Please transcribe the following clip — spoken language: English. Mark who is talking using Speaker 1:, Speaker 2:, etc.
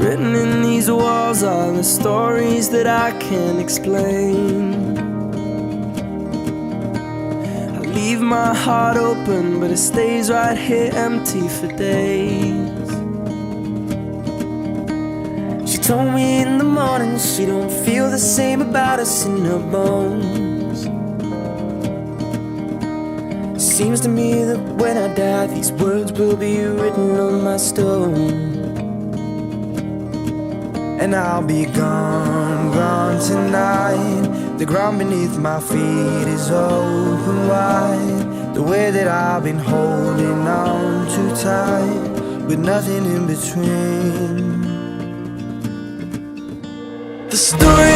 Speaker 1: Written in these walls are the stories that I can't explain. I leave my heart open, but it stays right here empty for days. She told me in the morning she don't feel the same about us in her bones. Seems to me that when I die, these words will be written on my stone. And I'll be gone, gone tonight. The ground beneath my feet is open wide. The way that I've been holding on too tight, with nothing in between. The story